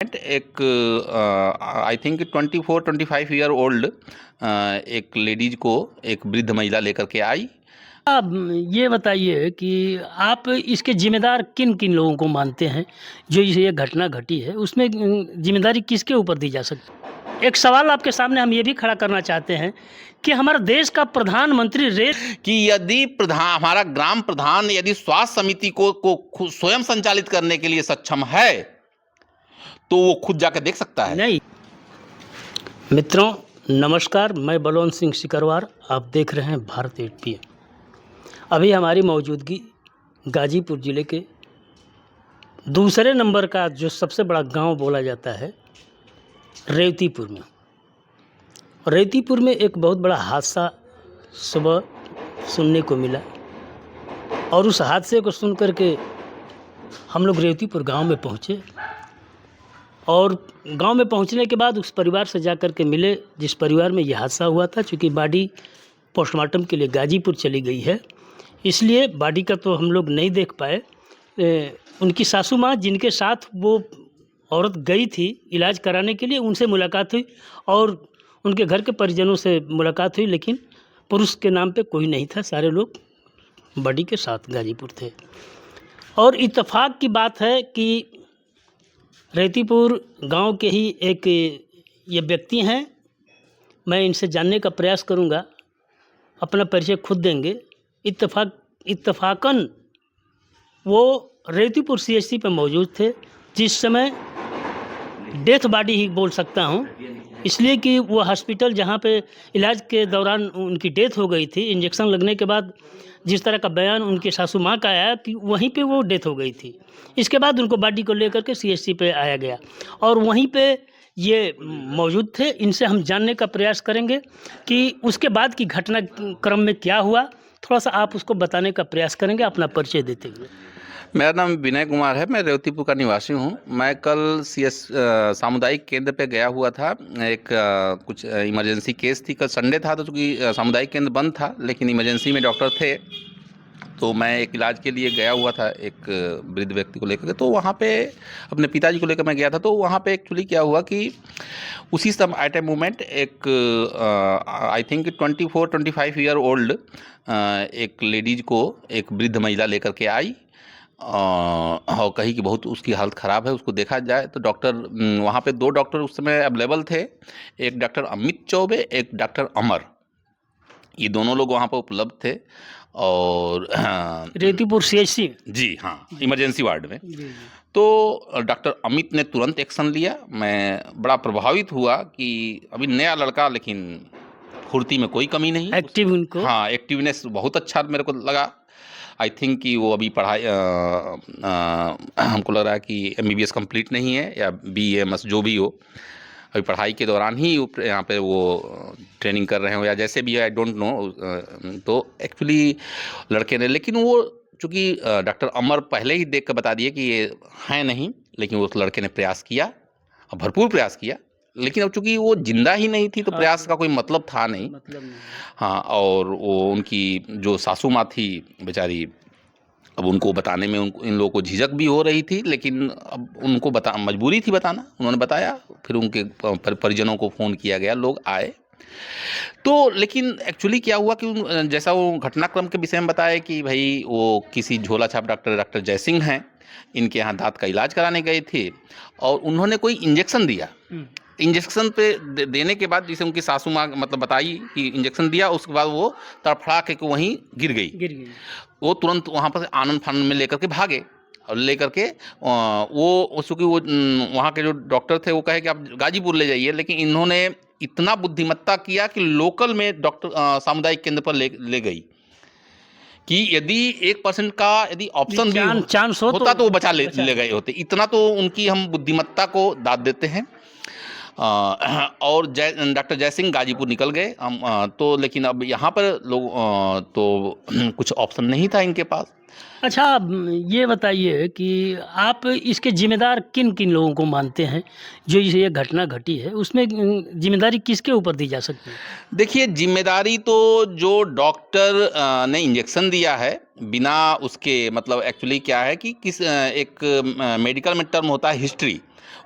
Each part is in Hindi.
मोमेंट एक आई थिंक 24-25 ईयर ओल्ड एक लेडीज को एक वृद्ध महिला लेकर के आई। आप ये बताइए कि आप इसके जिम्मेदार किन किन लोगों को मानते हैं जो ये घटना घटी है, उसमें जिम्मेदारी किसके ऊपर दी जा सकती है? एक सवाल आपके सामने हम ये भी खड़ा करना चाहते हैं कि हमारे देश का प्रधानमंत्री कि यदि हमारा ग्राम प्रधान यदि स्वास्थ्य समिति को स्वयं संचालित करने के लिए सक्षम है तो वो खुद जाकर देख सकता है। नहीं। मित्रों नमस्कार, मैं बलवंत सिंह सिकरवार, आप देख रहे हैं भारत 8 PM। अभी हमारी मौजूदगी गाजीपुर ज़िले के दूसरे नंबर का जो सबसे बड़ा गांव बोला जाता है रेवतीपुर में। रेवतीपुर में एक बहुत बड़ा हादसा सुबह सुनने को मिला और उस हादसे को सुन कर के हम लोग रेवतीपुर गांव में पहुंचे और गांव में पहुंचने के बाद उस परिवार से जा कर के मिले जिस परिवार में यह हादसा हुआ था। चूँकि बॉडी पोस्टमार्टम के लिए गाजीपुर चली गई है, इसलिए बॉडी का तो हम लोग नहीं देख पाए। उनकी सासू माँ जिनके साथ वो औरत गई थी इलाज कराने के लिए, उनसे मुलाकात हुई और उनके घर के परिजनों से मुलाकात हुई, लेकिन पुरुष के नाम पे कोई नहीं था, सारे लोग बॉडी के साथ गाजीपुर थे। और इत्तेफाक की बात है कि रेवतीपुर गांव के ही एक ये व्यक्ति हैं, मैं इनसे जानने का प्रयास करूंगा, अपना परिचय खुद देंगे। इत्तेफाकन वो रेवतीपुर CHC पे मौजूद थे जिस समय डेथ बॉडी ही बोल सकता हूँ, इसलिए कि वो हॉस्पिटल जहाँ पे इलाज के दौरान उनकी डेथ हो गई थी, इंजेक्शन लगने के बाद जिस तरह का बयान उनके सासू माँ का आया कि वहीं पे वो डेथ हो गई थी। इसके बाद उनको बॉडी को लेकर के CHC पे आया गया और वहीं पे ये मौजूद थे। इनसे हम जानने का प्रयास करेंगे कि उसके बाद की घटनाक्रम में क्या हुआ, थोड़ा सा आप उसको बताने का प्रयास करेंगे अपना परिचय देते हुए। मेरा नाम विनय कुमार है, मैं रेवतीपुर का निवासी हूँ। मैं कल सामुदायिक केंद्र पे गया हुआ था, एक कुछ इमरजेंसी केस थी। कल संडे था तो चूँकि सामुदायिक केंद्र बंद था, लेकिन इमरजेंसी में डॉक्टर थे तो मैं एक इलाज के लिए गया हुआ था एक वृद्ध व्यक्ति को लेकर के। तो वहाँ पे अपने पिताजी को लेकर मैं गया था। तो वहाँ पे एक्चुअली क्या हुआ कि उसी समय एट ए मोमेंट एक आई थिंक 24-25 ईयर ओल्ड एक लेडीज को एक वृद्ध महिला लेकर के आई और कही कि बहुत उसकी हालत ख़राब है, उसको देखा जाए। तो डॉक्टर वहाँ पे 2 डॉक्टर उस समय अवेलेबल थे, एक डॉक्टर अमित चौबे, एक डॉक्टर अमर। ये दोनों लोग वहाँ पर उपलब्ध थे और रेवतीपुर CHC जी हाँ, इमरजेंसी वार्ड में। तो डॉक्टर अमित ने तुरंत एक्शन लिया। मैं बड़ा प्रभावित हुआ कि अभी नया लड़का, लेकिन फुर्ती में कोई कमी नहीं, एक्टिव उनको, हाँ एक्टिवनेस बहुत अच्छा मेरे को लगा। आई थिंक कि वो अभी पढ़ाई हमको लग रहा है कि MBBS कंप्लीट नहीं है या BAMS जो भी हो, अभी पढ़ाई के दौरान ही यहाँ पे वो ट्रेनिंग कर रहे हो या जैसे भी है, आई डोंट नो। तो एक्चुअली लड़के ने, लेकिन वो चूँकि डॉक्टर अमर पहले ही देख कर बता दिए कि ये है नहीं, लेकिन उस लड़के ने प्रयास किया, भरपूर प्रयास किया, लेकिन अब चूँकि वो जिंदा ही नहीं थी तो प्रयास का कोई मतलब था नहीं। हाँ, और वो उनकी जो सासू माँ थी बेचारी, अब उनको बताने में इन लोगों को झिझक भी हो रही थी, लेकिन अब उनको मजबूरी थी बताना। उन्होंने बताया, फिर उनके परिजनों को फ़ोन किया गया, लोग आए। तो लेकिन एक्चुअली क्या हुआ कि जैसा वो घटनाक्रम के विषय में बताया कि भाई वो किसी झोला छाप डॉक्टर जयसिंह हैं, इनके यहाँ दांत का इलाज कराने गए थे और उन्होंने कोई इंजेक्शन दिया। इंजेक्शन पे देने के बाद जिसे उनकी सासू माँ मतलब बताई कि इंजेक्शन दिया, उसके बाद वो तड़फड़ा के वहीं गिर गई। वो तुरंत वहाँ पर आनंद फानंद में लेकर के भागे और लेकर के वो चूँकि वो वहाँ के जो डॉक्टर थे वो कहे कि आप गाजीपुर ले जाइए, लेकिन इन्होंने इतना बुद्धिमत्ता किया कि लोकल में डॉक्टर सामुदायिक केंद्र पर ले गई कि यदि 1% का यदि ऑप्शन भी चांस होता तो वो बचा ले गए होते। इतना तो उनकी हम बुद्धिमत्ता को दाद देते हैं। और डॉक्टर जयसिंह गाजीपुर निकल गए हम तो, लेकिन अब यहाँ पर लोग तो कुछ ऑप्शन नहीं था इनके पास। अच्छा, ये बताइए कि आप इसके ज़िम्मेदार किन-किन लोगों को मानते हैं, जो ये घटना घटी है, उसमें ज़िम्मेदारी किसके ऊपर दी जा सकती है? देखिए, ज़िम्मेदारी तो जो डॉक्टर ने इंजेक्शन दिया है, बिना उसके मतलब एक्चुअली क्या है कि एक मेडिकल में टर्म होता है हिस्ट्री,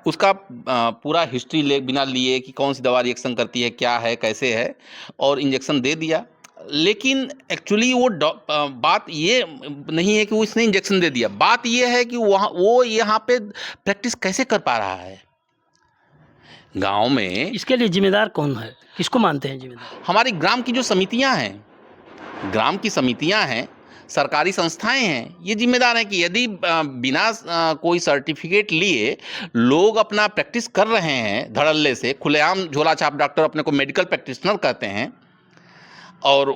उसका पूरा हिस्ट्री बिना लिए कि कौन-सी दवा रिएक्शन करती है, क्या है, कैसे है और इंजेक्शन दे दिया। लेकिन एक्चुअली बात ये नहीं है कि वो इसने इंजेक्शन दे दिया, बात ये है कि वो यहाँ पे प्रैक्टिस कैसे कर पा रहा है? गाँव में इसके लिए ज़िम्मेदार कौन है? किसको मानते हैं ज़िम्मेदार? हमारी ग्राम की जो समितियां हैं, ग्राम की समितियां हैं, सरकारी संस्थाएं हैं, ये जिम्मेदार हैं कि यदि बिना कोई सर्टिफिकेट लिए लोग अपना प्रैक्टिस कर रहे हैं धड़ल्ले से, खुलेआम झोला छाप डॉक्टर अपने को मेडिकल प्रैक्टिशनर कहते हैं और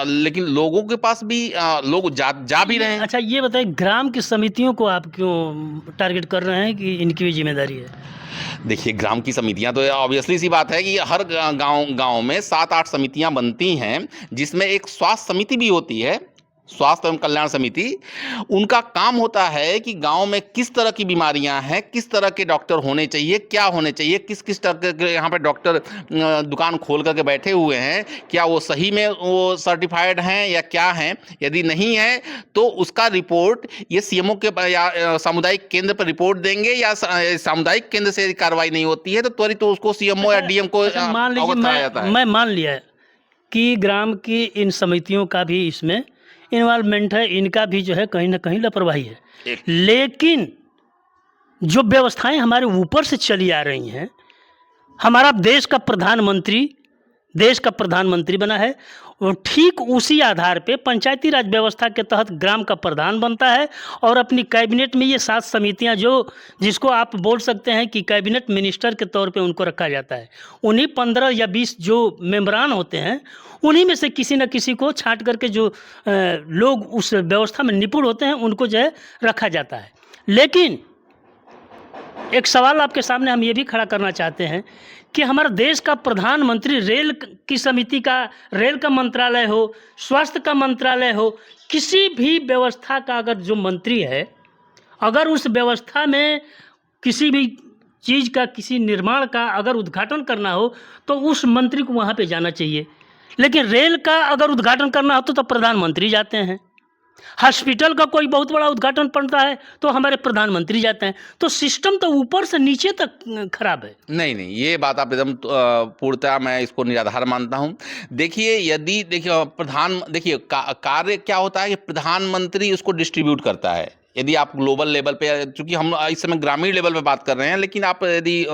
लेकिन लोगों के पास भी लोग जा भी रहे हैं। अच्छा, ये बताइए, ग्राम की समितियों को आप क्यों टारगेट कर रहे हैं कि इनकी भी ज़िम्मेदारी है? देखिए, ग्राम की समितियां तो ऑब्वियसली सी बात है कि हर गांव में 7-8 समितियां बनती हैं, जिसमें एक स्वास्थ्य समिति भी होती है, स्वास्थ्य एवं कल्याण समिति। उनका काम होता है कि गांव में किस तरह की बीमारियां हैं, किस तरह के डॉक्टर होने चाहिए, क्या होने चाहिए, किस किस तरह के यहाँ पे डॉक्टर दुकान खोल करके बैठे हुए हैं, क्या वो सही में वो सर्टिफाइड हैं या क्या हैं। यदि नहीं है तो उसका रिपोर्ट ये सीएमओ के या सामुदायिक केंद्र पर रिपोर्ट देंगे, या सामुदायिक केंद्र से कार्रवाई नहीं होती है तो त्वरित उसको सीएमओ या डीएम को अच्छा, मान लीजिए अवगत कराया जाता है। मैं मान लिया कि ग्राम की इन समितियों का भी इसमें इन्वॉल्वमेंट है, इनका भी जो है कहीं न कहीं लापरवाही है। लेकिन जो व्यवस्थाएं हमारे ऊपर से चली आ रही हैं, हमारा देश का प्रधानमंत्री बना है, और ठीक उसी आधार पे पंचायती राज व्यवस्था के तहत ग्राम का प्रधान बनता है और अपनी कैबिनेट में ये 7 समितियां, जिसको आप बोल सकते हैं कि कैबिनेट मिनिस्टर के तौर पे उनको रखा जाता है। उन्हीं 15 या 20 जो मेंबरान होते हैं, उन्हीं में से किसी न किसी को छांट करके जो लोग उस व्यवस्था में निपुण होते हैं, उनको जो है रखा जाता है। लेकिन एक सवाल आपके सामने हम ये भी खड़ा करना चाहते हैं कि हमारा देश का प्रधानमंत्री रेल का मंत्रालय हो, स्वास्थ्य का मंत्रालय हो, किसी भी व्यवस्था का अगर जो मंत्री है, अगर उस व्यवस्था में किसी भी चीज़ का, किसी निर्माण का अगर उद्घाटन करना हो तो उस मंत्री को वहाँ पे जाना चाहिए। लेकिन रेल का अगर उद्घाटन करना हो तो प्रधानमंत्री जाते हैं। हॉस्पिटल का कोई बहुत बड़ा उद्घाटन पड़ता है तो हमारे प्रधानमंत्री जाते हैं। तो सिस्टम तो ऊपर से नीचे तक खराब है। नहीं, ये बात आप एकदम पूर्णतः मैं इसको निराधार मानता हूँ। देखिए, देखिए कार्य क्या होता है कि प्रधानमंत्री उसको डिस्ट्रीब्यूट करता है। यदि आप ग्लोबल लेवल पे, चूँकि हम इस समय ग्रामीण लेवल पे बात कर रहे हैं, लेकिन आप यदि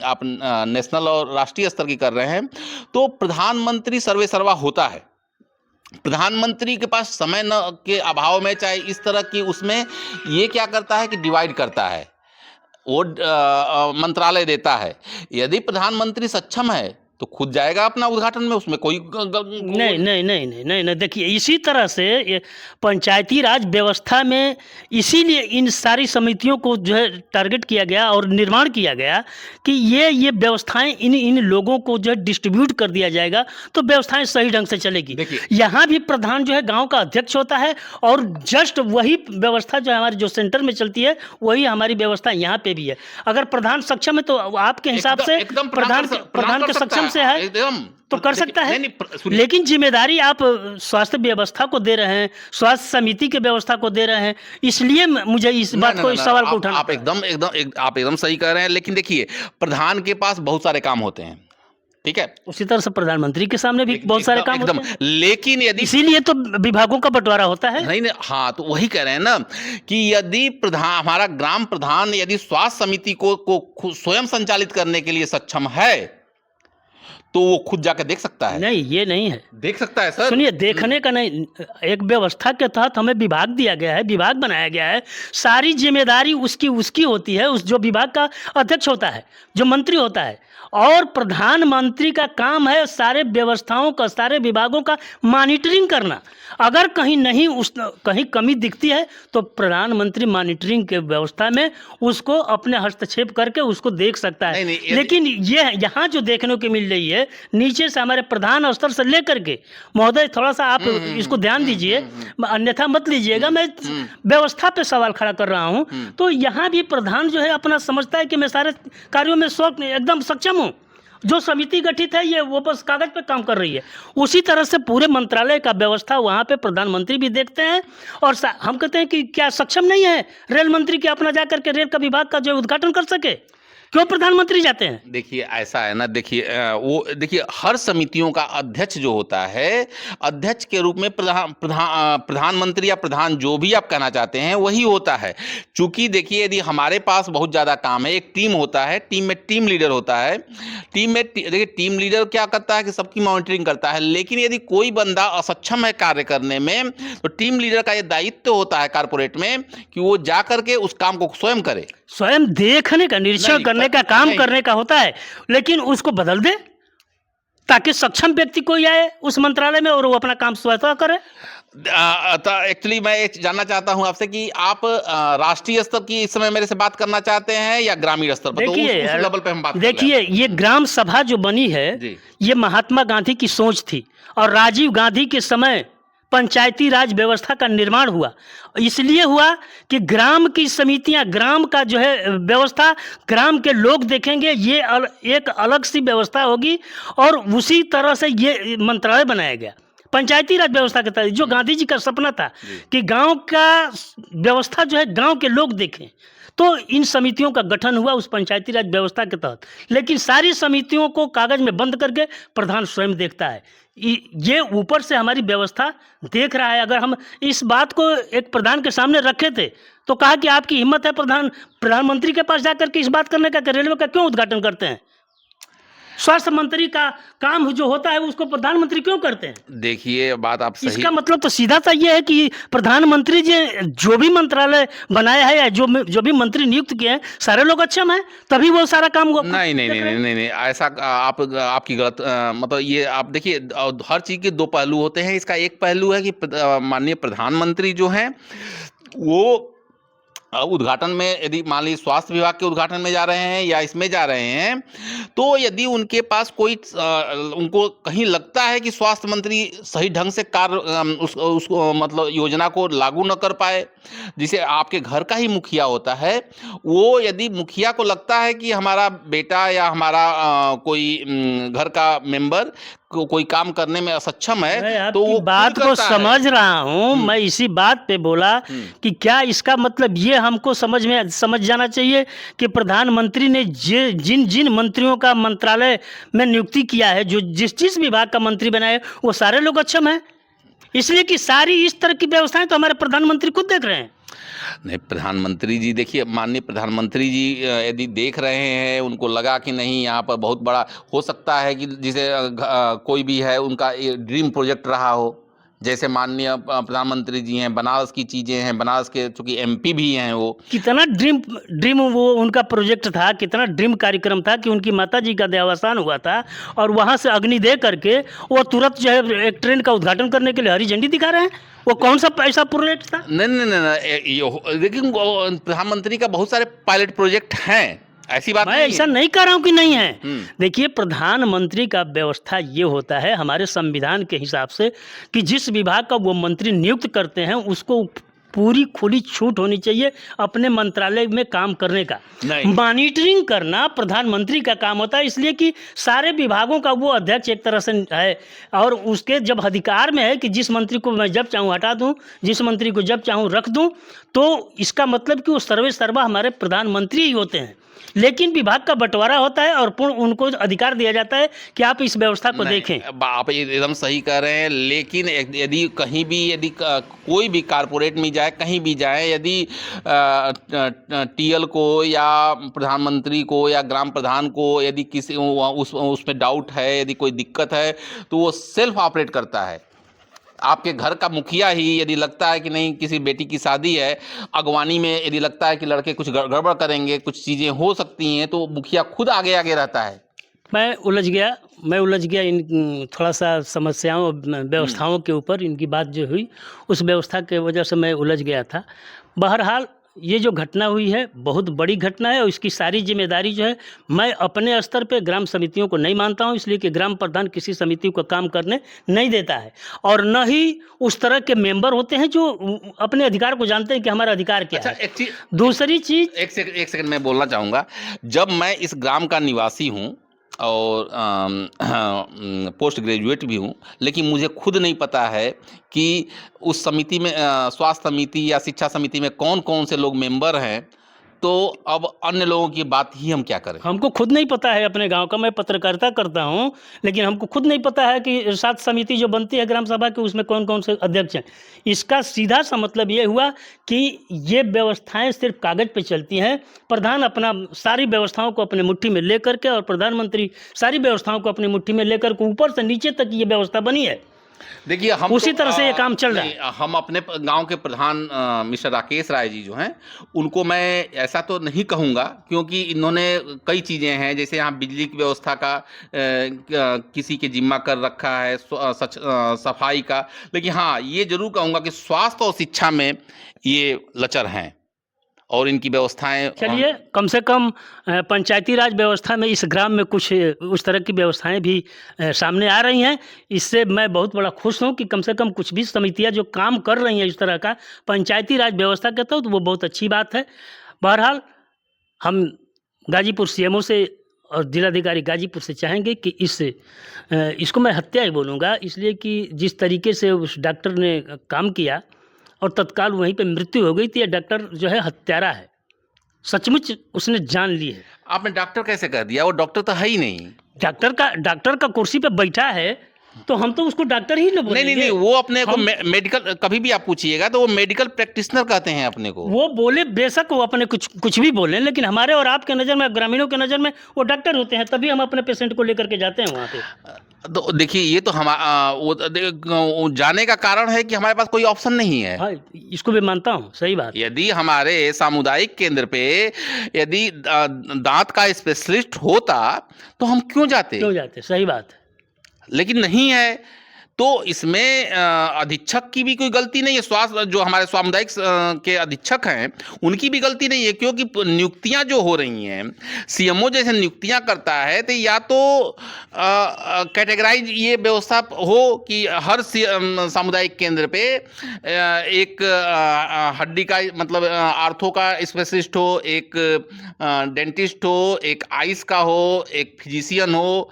आप नेशनल और राष्ट्रीय स्तर की कर रहे हैं, तो प्रधानमंत्री सर्वेसर्वा होता है। प्रधानमंत्री के पास समय न के अभाव में, चाहे इस तरह की उसमें, ये क्या करता है कि डिवाइड करता है, वो मंत्रालय देता है। यदि प्रधानमंत्री सक्षम है तो खुद जाएगा अपना उद्घाटन में, उसमें कोई नहीं, देखिए, इसी तरह से ये पंचायती राज व्यवस्था में इसीलिए इन सारी समितियों को जो है टारगेट किया गया और निर्माण किया गया कि ये व्यवस्थाएं इन लोगों को जो है डिस्ट्रीब्यूट कर दिया जाएगा तो व्यवस्थाएं सही ढंग से चलेगी। यहाँ भी प्रधान जो है गाँव का अध्यक्ष होता है, और जस्ट वही व्यवस्था जो हमारी जो सेंटर में चलती है, वही हमारी व्यवस्था यहाँ पे भी है। अगर प्रधान सक्षम है तो आपके हिसाब से प्रधान के सक्षम से है तो कर सकता है। लेकिन जिम्मेदारी आप स्वास्थ्य व्यवस्था को दे रहे हैं, स्वास्थ्य समिति के व्यवस्था को दे रहे हैं, इसलिए मुझे इस बात को, इस सवाल को उठाना। आप एकदम सही कह रहे हैं। लेकिन देखिए, प्रधान के पास बहुत सारे काम होते हैं, ठीक है, उसी तरह से प्रधानमंत्री के सामने भी बहुत सारे काम होते हैं। लेकिन यदि इसीलिए तो विभागों का बंटवारा होता है। नहीं, हाँ, तो वही कह रहे हैं ना कि यदि हमारा ग्राम प्रधान यदि स्वास्थ्य समिति को स्वयं संचालित करने के लिए सक्षम है तो वो खुद जाकर देख सकता है। नहीं, ये नहीं है, देख सकता है सर। सुनिए, देखने का नहीं, एक व्यवस्था के तहत हमें विभाग दिया गया है, विभाग बनाया गया है, सारी जिम्मेदारी उसकी होती है, उस जो विभाग का अध्यक्ष होता है, जो मंत्री होता है, और प्रधानमंत्री का काम है सारे व्यवस्थाओं का, सारे विभागों का मॉनिटरिंग करना। अगर कहीं कमी दिखती है तो प्रधानमंत्री मॉनिटरिंग के व्यवस्था में उसको अपने हस्तक्षेप करके उसको देख सकता है। लेकिन ये यहाँ जो देखने को मिल रही है है नीचे से हमारे प्रधान स्तर से लेकर के, महोदय थोड़ा सा आप इसको ध्यान दीजिए, अन्यथा मत लीजिएगा, मैं व्यवस्था पे सवाल खड़ा कर रहा हूँ। तो यहाँ भी प्रधान जो है अपना समझता है कि मैं सारे कार्यों में एकदम सक्षम हूँ, जो समिति गठित है ये वो बस कागज पे काम कर रही है। उसी तरह से पूरे मंत्रालय का व्यवस्था वहाँ पे प्रधानमंत्री भी देखते हैं। और हम कहते हैं कि क्या सक्षम नहीं है रेल मंत्री कि अपना जा करके रेल का विभाग का जो उद्घाटन कर सके, क्यों प्रधानमंत्री जाते हैं? देखिए ऐसा है ना, देखिए हर समितियों का अध्यक्ष जो होता है, अध्यक्ष के रूप में प्रधानमंत्री या प्रधान जो भी आप कहना चाहते हैं वही होता है। चूंकि देखिए यदि हमारे पास बहुत ज़्यादा काम है, एक टीम होता है, टीम में टीम लीडर होता है, देखिए टीम लीडर क्या करता है कि सबकी मॉनिटरिंग करता है। लेकिन यदि कोई बंदा असक्षम है कार्य करने में, तो टीम लीडर का ये दायित्व होता है कारपोरेट में कि वो जा करके उस काम को स्वयं करे, स्वयं देखने का, निरीक्षण करने का, काम करने का होता है। लेकिन उसको बदल दे ताकि सक्षम व्यक्ति कोई आए उस मंत्रालय में और वो अपना काम स्वतः करे। एक्चुअली मैं ये जानना चाहता हूं आपसे कि आप राष्ट्रीय स्तर की इस समय मेरे से बात करना चाहते हैं या ग्रामीण स्तर पर? देखिए उस लेवल पे हम बात देखिए, ये ग्राम सभा जो बनी है ये महात्मा गांधी की सोच थी, और राजीव गांधी के समय पंचायती राज व्यवस्था का निर्माण हुआ। इसलिए हुआ कि ग्राम की समितियां, ग्राम का जो है व्यवस्था, ग्राम के लोग देखेंगे, ये एक अलग सी व्यवस्था होगी। और उसी तरह से ये मंत्रालय बनाया गया पंचायती राज व्यवस्था के तहत, जो गांधी जी का सपना था कि गांव का व्यवस्था जो है गांव के लोग देखें। तो इन समितियों का गठन हुआ उस पंचायती राज व्यवस्था के तहत। लेकिन सारी समितियों को कागज में बंद करके प्रधान स्वयं देखता है। ये ऊपर से हमारी व्यवस्था देख रहा है। अगर हम इस बात को एक प्रधान के सामने रखे थे तो कहा कि आपकी हिम्मत है प्रधानमंत्री के पास जाकर के इस बात करने का कि रेलवे का क्यों उद्घाटन करते हैं? स्वास्थ्य मंत्री का काम जो होता है उसको प्रधानमंत्री क्यों करते हैं? देखिए बात आप सही, इसका मतलब तो सीधा सा ये है कि प्रधानमंत्री जी जो भी मंत्रालय बनाया है या जो भी मंत्री नियुक्त किए हैं सारे लोग अक्षम हैं, तभी वो सारा काम नहीं, ऐसा आपकी गलत मतलब ये आप देखिए, हर चीज़ के दो पहलू होते हैं। इसका एक पहलू है कि माननीय प्रधानमंत्री जो हैं वो उद्घाटन में, यदि मान लीजिए स्वास्थ्य विभाग के उद्घाटन में जा रहे हैं या इसमें जा रहे हैं, तो यदि उनके पास कोई उनको कहीं लगता है कि स्वास्थ्य मंत्री सही ढंग से कार्य उस मतलब योजना को लागू न कर पाए, जिसे आपके घर का ही मुखिया होता है, वो यदि मुखिया को लगता है कि हमारा बेटा या हमारा कोई घर का मेंबर कोई काम करने में असक्षम है, तो वो बात को समझ रहा हूँ। मैं इसी बात पे बोला कि क्या इसका मतलब ये हमको समझ जाना चाहिए कि प्रधानमंत्री ने जिन मंत्रियों का मंत्रालय में नियुक्ति किया है, जो जिस विभाग का मंत्री बनाए, वो सारे लोग अक्षम हैं, इसलिए कि सारी इस तरह की व्यवस्थाएं तो हमारे प्रधानमंत्री खुद देख रहे हैं। नहीं, प्रधानमंत्री जी देखिए, माननीय प्रधानमंत्री जी यदि देख रहे हैं, उनको लगा कि नहीं यहाँ पर बहुत बड़ा हो सकता है कि जिसे कोई भी है उनका ड्रीम प्रोजेक्ट रहा हो, जैसे माननीय प्रधानमंत्री जी हैं, बनारस की चीज़ें हैं, बनारस के चूँकि एमपी भी हैं, वो कितना ड्रीम वो उनका प्रोजेक्ट था, कितना ड्रीम कार्यक्रम था कि उनकी माता जी का देहावसान हुआ था और वहाँ से अग्नि दे करके वो तुरंत जो है एक ट्रेन का उद्घाटन करने के लिए हरी झंडी दिखा रहे हैं। वो कौन सा ऐसा प्रोजेक्ट था? नहीं, लेकिन प्रधानमंत्री का बहुत सारे पायलट प्रोजेक्ट हैं, ऐसी बात मैं ऐसा नहीं कह रहा हूँ कि नहीं है। देखिए, प्रधानमंत्री का व्यवस्था ये होता है हमारे संविधान के हिसाब से कि जिस विभाग का वो मंत्री नियुक्त करते हैं उसको पूरी खुली छूट होनी चाहिए अपने मंत्रालय में काम करने का। मॉनिटरिंग करना प्रधानमंत्री का काम होता है, इसलिए कि सारे विभागों का वो अध्यक्ष एक तरह से है और उसके जब अधिकार में है कि जिस मंत्री को मैं जब चाहूँ हटा दूँ, जिस मंत्री को जब चाहूँ रख दूँ, तो इसका मतलब कि वो सर्वे सर्वा हमारे प्रधानमंत्री ही होते हैं। लेकिन विभाग का बंटवारा होता है और पूर्ण उनको अधिकार दिया जाता है कि आप इस व्यवस्था को देखें। आप एकदम सही कह रहे हैं, लेकिन यदि कहीं भी कोई भी कारपोरेट में जाए, कहीं भी जाए, यदि टीएल को या प्रधानमंत्री को या ग्राम प्रधान को यदि किसी उसमें डाउट है, यदि कोई दिक्कत है, तो वो सेल्फ ऑपरेट करता है। आपके घर का मुखिया ही यदि लगता है कि नहीं किसी बेटी की शादी है, अगवानी में यदि लगता है कि लड़के कुछ गड़बड़ करेंगे, कुछ चीज़ें हो सकती हैं, तो मुखिया खुद आगे रहता है। मैं उलझ गया इन थोड़ा सा समस्याओं व्यवस्थाओं के ऊपर। इनकी बात जो हुई उस व्यवस्था के वजह से मैं उलझ गया था। बहरहाल ये जो घटना हुई है बहुत बड़ी घटना है और इसकी सारी जिम्मेदारी जो है मैं अपने स्तर पे ग्राम समितियों को नहीं मानता हूँ, इसलिए कि ग्राम प्रधान किसी समिति को काम करने नहीं देता है और न ही उस तरह के मेंबर होते हैं जो अपने अधिकार को जानते हैं कि हमारा अधिकार क्या है। दूसरी चीज़, एक सेकंड मैं बोलना चाहूँगा। जब मैं इस ग्राम का निवासी हूँ और पोस्ट ग्रेजुएट भी हूँ, लेकिन मुझे खुद नहीं पता है कि उस समिति में स्वास्थ्य समिति या शिक्षा समिति में कौन कौन से लोग मेंबर हैं, तो अब अन्य लोगों की बात ही हम क्या करें। हमको खुद नहीं पता है अपने गांव का, मैं पत्रकारिता करता हूं, लेकिन हमको खुद नहीं पता है कि इरशाद समिति जो बनती है ग्राम सभा की उसमें कौन कौन से अध्यक्ष हैं। इसका सीधा सा मतलब ये हुआ कि ये व्यवस्थाएं सिर्फ कागज़ पे चलती हैं। प्रधान अपना सारी व्यवस्थाओं को अपने मुट्ठी में लेकर के और प्रधानमंत्री सारी व्यवस्थाओं को अपनी मुट्ठी में लेकर के ऊपर से नीचे तक ये व्यवस्था बनी है। देखिए, हम उसी तरह से ये काम चल रहा है। हम अपने गांव के प्रधान मिस्टर राकेश राय जी जो हैं, उनको मैं ऐसा तो नहीं कहूँगा, क्योंकि इन्होंने कई चीज़ें हैं, जैसे यहाँ बिजली की व्यवस्था का किसी के जिम्मा कर रखा है, सफाई का, लेकिन हाँ ये जरूर कहूँगा कि स्वास्थ्य और शिक्षा में ये लचर हैं और इनकी व्यवस्थाएं। चलिए, कम से कम पंचायती राज व्यवस्था में इस ग्राम में कुछ उस तरह की व्यवस्थाएं भी सामने आ रही हैं। इससे मैं बहुत बड़ा खुश हूं कि कम से कम कुछ भी समितियां जो काम कर रही हैं इस तरह का पंचायती राज व्यवस्था के तहत, तो वो बहुत अच्छी बात है। बहरहाल हम गाजीपुर सीएमओ से और जिलाधिकारी गाजीपुर से चाहेंगे कि इसको मैं हत्या ही बोलूँगा, इसलिए कि जिस तरीके से उस डॉक्टर ने काम किया और तत्काल वहीं पे मृत्यु हो गई थी। डॉक्टर जो है हत्यारा है, सचमुच उसने जान ली है। आपने डॉक्टर कैसे कह दिया? वो डॉक्टर तो है ही नहीं। डॉक्टर का कुर्सी पे बैठा है तो हम तो उसको डॉक्टर ही ना बोलेंगे। नहीं, वो अपने को मेडिकल, कभी भी आप पूछिएगा तो वो मेडिकल प्रैक्टिशनर कहते हैं अपने को। वो बोले, बेशक वो अपने कुछ भी बोले, लेकिन हमारे और आपके नज़र में, ग्रामीणों के नज़र में वो डॉक्टर होते हैं, तभी हम अपने पेशेंट को लेकर के जाते हैं वहाँ पे। तो देखिए, ये तो वो जाने का कारण है कि हमारे पास कोई ऑप्शन नहीं है। हाँ, इसको भी मानता हूँ, सही बात। यदि हमारे सामुदायिक केंद्र पे यदि दांत का स्पेशलिस्ट होता तो हम क्यों जाते? सही बात है, लेकिन नहीं है। तो इसमें अधीक्षक की भी कोई गलती नहीं है, स्वास्थ्य जो हमारे सामुदायिक के अधीक्षक हैं उनकी भी गलती नहीं है, क्योंकि नियुक्तियां जो हो रही हैं, सीएमओ जैसे नियुक्तियां करता है, तो या तो कैटेगराइज ये व्यवस्था हो कि हर सामुदायिक केंद्र पे एक हड्डी का मतलब आर्थो का स्पेशलिस्ट हो, एक डेंटिस्ट हो, एक आइस का हो, एक फिजिशियन हो,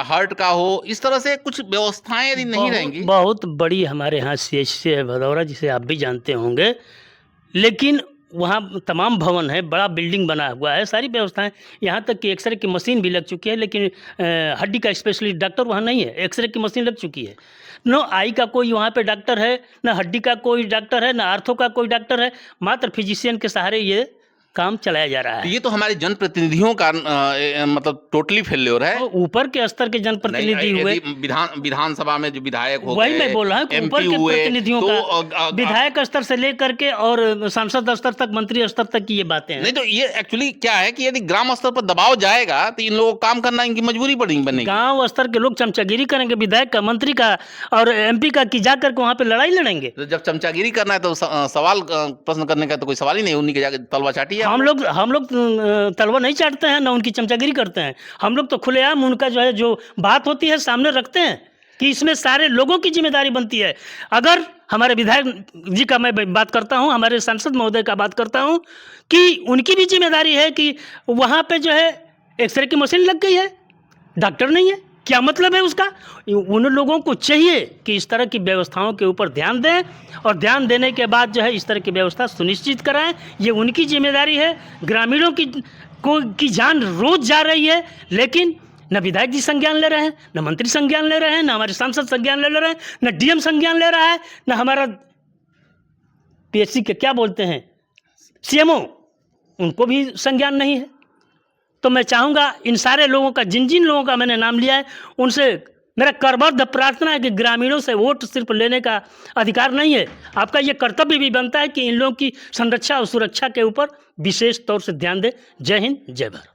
हार्ट का हो। इस तरह से कुछ व्यवस्थाएं यदि नहीं रहेंगी। बहुत बड़ी हमारे यहाँ CHC है भदौरा, जिसे आप भी जानते होंगे, लेकिन वहाँ तमाम भवन है, बड़ा बिल्डिंग बना हुआ है, सारी व्यवस्थाएं, यहाँ तक कि एक्सरे की मशीन भी लग चुकी है, लेकिन हड्डी का स्पेशलिस्ट डॉक्टर वहाँ नहीं है। एक्सरे की मशीन लग चुकी है, न आई का कोई वहाँ पे डॉक्टर है, न हड्डी का कोई डॉक्टर है, न आर्थो का कोई डॉक्टर है, मात्र फिजिशियन के सहारे ये काम चलाया जा रहा है। ये तो हमारे जनप्रतिनिधियों का मतलब टोटली फेल्योर है। ऊपर के स्तर के जनप्रतिनिधि हुए, विधानसभा में जो विधायक हो, वही मैं बोल रहा हूँ, ऊपर के प्रतिनिधियों का, विधायक स्तर से लेकर के और सांसद स्तर तक, मंत्री स्तर तक की ये बातें हैं। नहीं, तो ये एक्चुअली क्या है कि यदि ग्राम स्तर पर दबाव जाएगा तो इन लोगों को काम करना इनकी मजबूरी बनेगी। गाँव स्तर के लोग चमचागिरी करेंगे, विधायक का, मंत्री का और MP का, की जाकर के वहाँ पे लड़ाई लड़ेंगे। जब चमचागिरी करना है तो सवाल प्रश्न करने का तो कोई सवाल ही नहीं, उन्हीं के जाकर तलवा चाटी। हम लोग तलवा नहीं चाटते हैं, ना उनकी चमचागिरी करते हैं। हम लोग तो खुलेआम उनका जो है, जो बात होती है सामने रखते हैं कि इसमें सारे लोगों की जिम्मेदारी बनती है। अगर हमारे विधायक जी का मैं बात करता हूं, हमारे सांसद महोदय का बात करता हूं कि उनकी भी जिम्मेदारी है कि वहां पे जो है एक्सरे की मशीन लग गई है, डॉक्टर नहीं है, क्या मतलब है उसका? उन लोगों को चाहिए कि इस तरह की व्यवस्थाओं के ऊपर ध्यान दें और ध्यान देने के बाद जो है इस तरह की व्यवस्था सुनिश्चित कराएं। ये उनकी जिम्मेदारी है। ग्रामीणों की जान रोज जा रही है, लेकिन न विधायक जी संज्ञान ले रहे हैं, न मंत्री संज्ञान ले रहे हैं, न हमारे सांसद संज्ञान ले रहे हैं, न DM संज्ञान ले रहा है, न हमारा PHC के क्या बोलते हैं CMO, उनको भी संज्ञान नहीं है। तो मैं चाहूँगा इन सारे लोगों का, जिन जिन लोगों का मैंने नाम लिया है, उनसे मेरा करबद्ध प्रार्थना है कि ग्रामीणों से वोट सिर्फ लेने का अधिकार नहीं है, आपका ये कर्तव्य भी बनता है कि इन लोगों की संरक्षा और सुरक्षा के ऊपर विशेष तौर से ध्यान दें। जय हिंद, जय भारत।